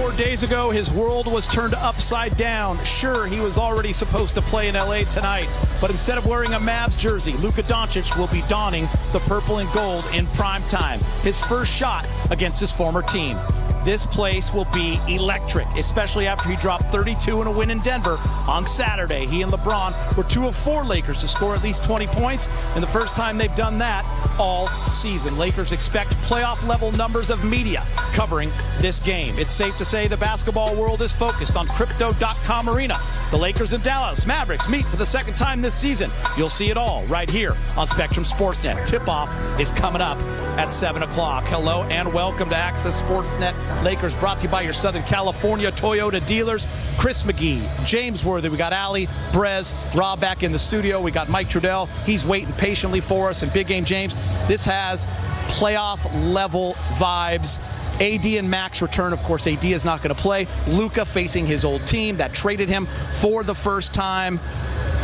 4 days ago, his world was turned upside down. Sure, he was already supposed to play in LA tonight, but instead of wearing a Mavs jersey, Luka Doncic will be donning the purple and gold in prime time. His first shot against his former team. This place will be electric, especially after he dropped 32 in a win in Denver on Saturday. He and LeBron were 2 of 4 Lakers to score at least 20 points, and the first time they've done that all season. Lakers expect playoff-level numbers of media covering this game. It's safe to say the basketball world is focused on Crypto.com Arena. The Lakers and Dallas Mavericks meet for the second time this season. You'll see it all right here on Spectrum Sportsnet. Tip-off is coming up at 7 o'clock. Hello and welcome to Access Sportsnet Lakers, brought to you by your Southern California Toyota dealers. Chris McGee, James Worthy, we got Ali, Brez, Rob back in the studio. We got Mike Trudell. He's waiting patiently for us. And Big Game James, this has playoff level vibes. AD and Max return. Of course, AD is not going to play. Luka facing his old team that traded him for the first time.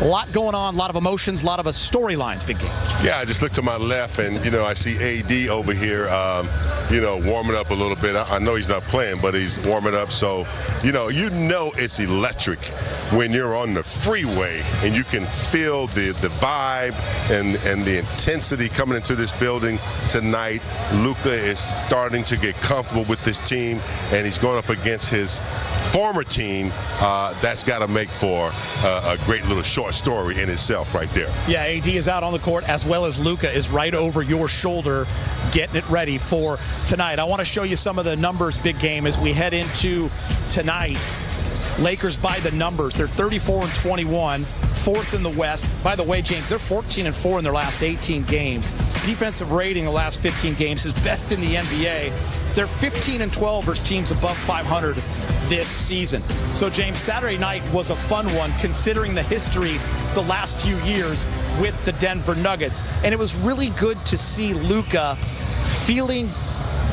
A lot going on, a lot of emotions, a lot of storylines, Big Game. Yeah, I just looked to my left, and, I see AD over here, warming up a little bit. I know he's not playing, but he's warming up. So, it's electric when you're on the freeway and you can feel the vibe and the intensity coming into this building tonight. Luka is starting to get comfortable with this team, and he's going up against his former team. That's got to make for a great little short story in itself right there. Yeah, AD is out on the court, as well as Luka is right over your shoulder getting it ready for tonight. I want to show you some of the numbers, Big Game, as we head into tonight. Lakers by the numbers. They're 34-21, 4th in the West. By the way, James, they're 14-4 in their last 18 games. Defensive rating the last 15 games is best in the NBA. They're 15-12 versus teams above 500 this season. So, James, Saturday night was a fun one considering the history the last few years with the Denver Nuggets. And it was really good to see Luka feeling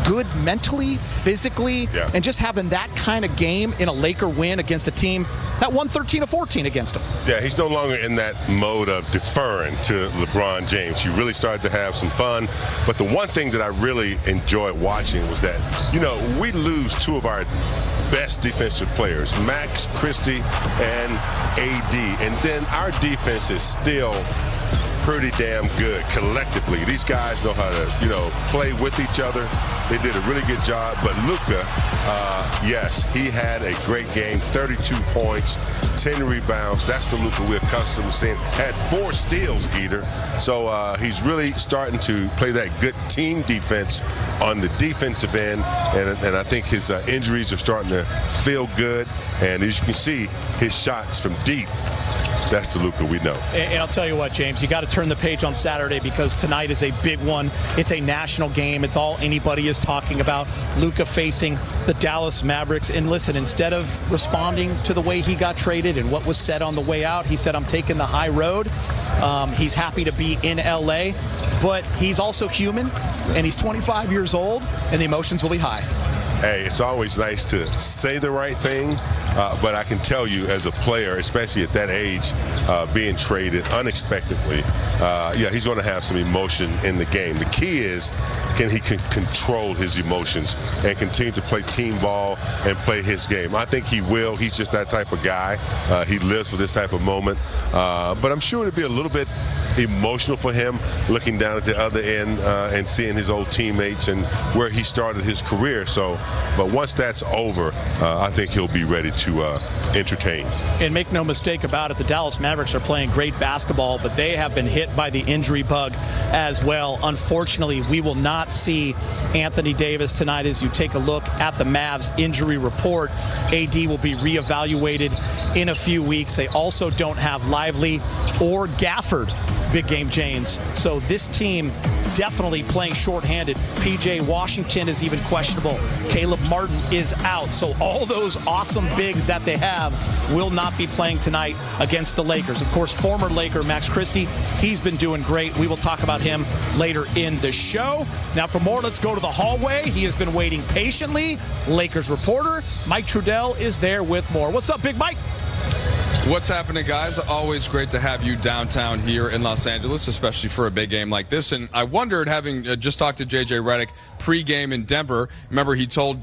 good mentally, physically, and just having that kind of game in a Laker win against a team that won 13-14 against him. Yeah, he's no longer in that mode of deferring to LeBron James. He really started to have some fun. But the one thing that I really enjoyed watching was that, we lose 2 of our best defensive players, Max Christie and AD. And then our defense is still pretty damn good collectively. These guys know how to, play with each other. They did a really good job. But Luka, yes, he had a great game, 32 points, 10 rebounds. That's the Luka we're accustomed to seeing. Had 4 steals, Eater. So he's really starting to play that good team defense on the defensive end. And I think his injuries are starting to feel good. And as you can see, his shots from deep, that's the Luka we know. And I'll tell you what, James, you got to turn the page on Saturday because tonight is a big one. It's a national game. It's all anybody is talking about. Luka facing the Dallas Mavericks. And listen, instead of responding to the way he got traded and what was said on the way out, he said, I'm taking the high road. He's happy to be in LA, but he's also human, and he's 25 years old, and the emotions will be high. Hey, it's always nice to say the right thing, but I can tell you as a player, especially at that age, being traded unexpectedly, he's going to have some emotion in the game. The key is, can he control his emotions and continue to play team ball and play his game? I think he will. He's just that type of guy. He lives for this type of moment. But I'm sure it'll be a little bit emotional for him looking down at the other end and seeing his old teammates and where he started his career. But once that's over, I think he'll be ready to entertain. And make no mistake about it, the Dallas Mavericks are playing great basketball, but they have been hit by the injury bug as well. Unfortunately, we will not see Anthony Davis tonight as you take a look at the Mavs injury report. AD will be reevaluated in a few weeks. They also don't have Lively or Gafford, Big Game James. So this team definitely playing shorthanded. PJ Washington is even questionable. Caleb Martin is out. So all those awesome bigs that they have will not be playing tonight against the Lakers. Of course, former Laker Max Christie, he's been doing great. We will talk about him later in the show. Now for more, let's go to the hallway. He has been waiting patiently. Lakers reporter Mike Trudell is there with more. What's up, Big Mike? What's happening, guys? Always great to have you downtown here in Los Angeles, especially for a big game like this. And I wondered, having just talked to J.J. Redick pregame in Denver, remember he told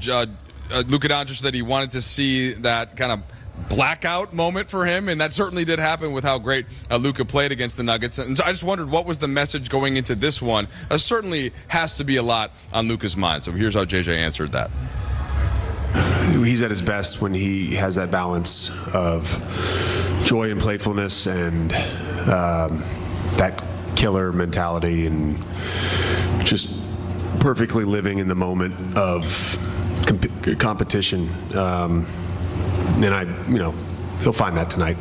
Luka Doncic that he wanted to see that kind of blackout moment for him, and that certainly did happen with how great Luka played against the Nuggets. And I just wondered, what was the message going into this one? Certainly has to be a lot on Luka's mind. So here's how JJ answered that. He's at his best when he has that balance of joy and playfulness and that killer mentality and just perfectly living in the moment of competition. And he'll find that tonight.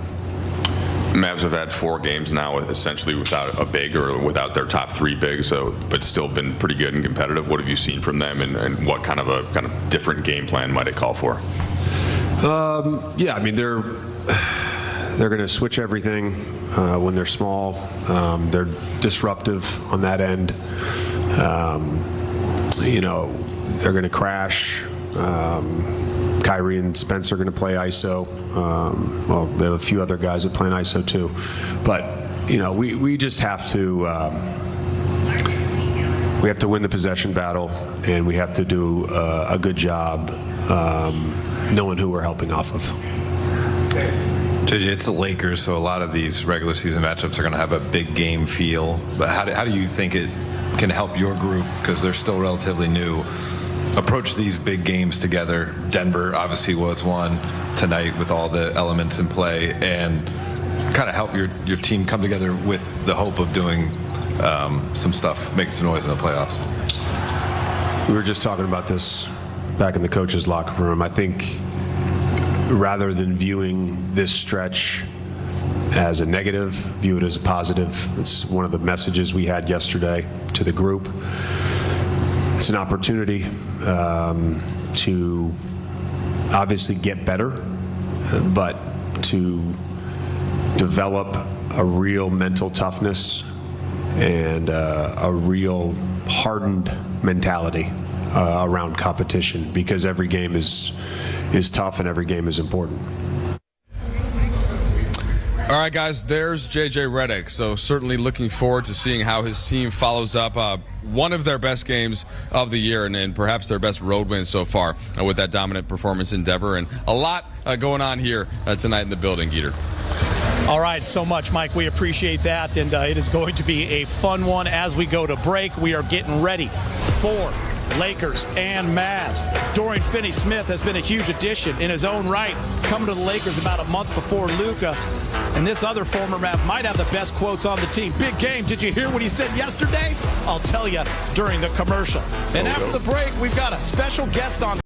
Mavs have had 4 games now essentially without a big or without their top 3 bigs, but still been pretty good and competitive. What have you seen from them, and what kind of different game plan might it call for? Yeah, I mean, they're going to switch everything when they're small. They're disruptive on that end. They're going to crash. Kyrie and Spence are going to play ISO. Well, they have a few other guys that play ISO too. But, we just have to win the possession battle, and we have to do a good job knowing who we're helping off of. JJ, it's the Lakers, so a lot of these regular season matchups are going to have a big game feel. But how do you think it can help your group, because they're still relatively new, approach these big games together? Denver obviously was one tonight with all the elements in play, and kind of help your team come together with the hope of doing some stuff, making some noise in the playoffs. We were just talking about this back in the coaches' locker room. I think rather than viewing this stretch as a negative, view it as a positive. It's one of the messages we had yesterday to the group. It's an opportunity to obviously get better, but to develop a real mental toughness and a real hardened mentality around competition, because every game is tough and every game is important. All right, guys, there's JJ Redick. So certainly looking forward to seeing how his team follows up one of their best games of the year, and perhaps their best road win so far with that dominant performance in Denver. And a lot going on here tonight in the building, Geeter. All right, so much, Mike. We appreciate that, and it is going to be a fun one as we go to break. We are getting ready for Lakers and Mavs. Dorian Finney-Smith has been a huge addition in his own right, coming to the Lakers about a month before Luka. And this other former Mav might have the best quotes on the team. Big game. Did you hear what he said yesterday? I'll tell you during the commercial. And after the break, we've got a special guest on.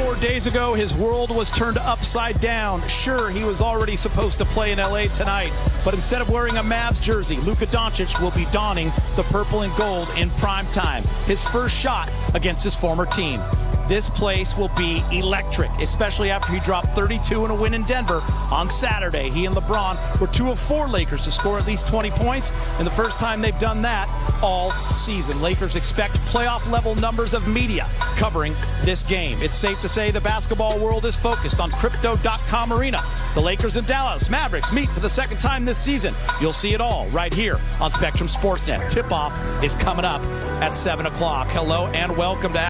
4 days ago, his world was turned upside down. Sure, he was already supposed to play in LA tonight, but instead of wearing a Mavs jersey, Luka Doncic will be donning the purple and gold in prime time. His first shot against his former team. This place will be electric, especially after he dropped 32 in a win in Denver on Saturday. He and LeBron were 2 of 4 Lakers to score at least 20 points, and the first time they've done that all season. Lakers expect playoff-level numbers of media covering this game. It's safe to say the basketball world is focused on Crypto.com Arena. The Lakers and Dallas Mavericks meet for the second time this season. You'll see it all right here on Spectrum Sportsnet. Tip-off is coming up at 7 o'clock. Hello and welcome to